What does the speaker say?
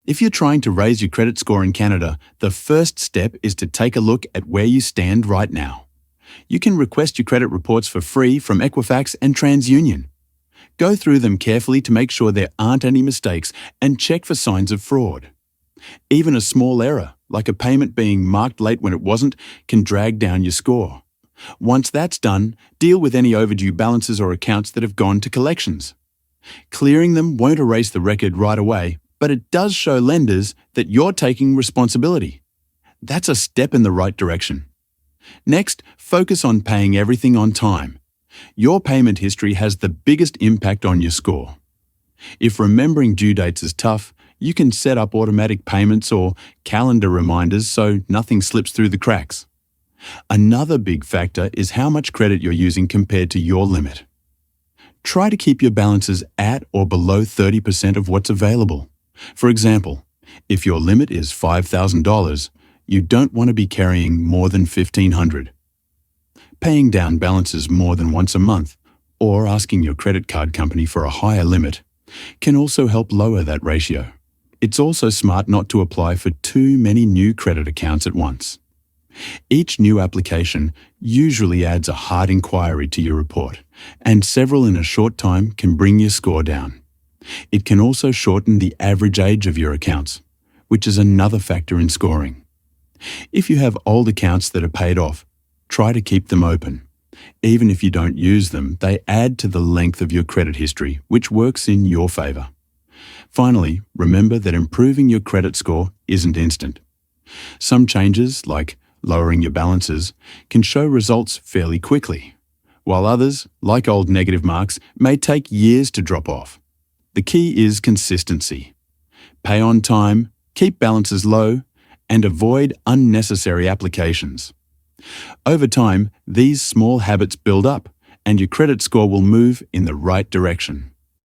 If you're trying to raise your credit score in Canada, the first step is to take a look at where you stand right now. You can request your credit reports for free from Equifax and TransUnion. Go through them carefully to make sure there aren't any mistakes and check for signs of fraud. Even a small error, like a payment being marked late when it wasn't, can drag down your score. Once that's done, deal with any overdue balances or accounts that have gone to collections. Clearing them won't erase the record right away, but it does show lenders that you're taking responsibility. That's a step in the right direction. Next, focus on paying everything on time. Your payment history has the biggest impact on your score. If remembering due dates is tough, you can set up automatic payments or calendar reminders so nothing slips through the cracks. Another big factor is how much credit you're using compared to your limit. Try to keep your balances at or below 30% of what's available. For example, if your limit is $5,000, you don't want to be carrying more than $1,500. Paying down balances more than once a month, or asking your credit card company for a higher limit, can also help lower that ratio. It's also smart not to apply for too many new credit accounts at once. Each new application usually adds a hard inquiry to your report, and several in a short time can bring your score down. It can also shorten the average age of your accounts, which is another factor in scoring. If you have old accounts that are paid off, try to keep them open. Even if you don't use them, they add to the length of your credit history, which works in your favor. Finally, remember that improving your credit score isn't instant. Some changes, like lowering your balances, can show results fairly quickly, while others, like old negative marks, may take years to drop off. The key is consistency. Pay on time, keep balances low, and avoid unnecessary applications. Over time, these small habits build up, and your credit score will move in the right direction.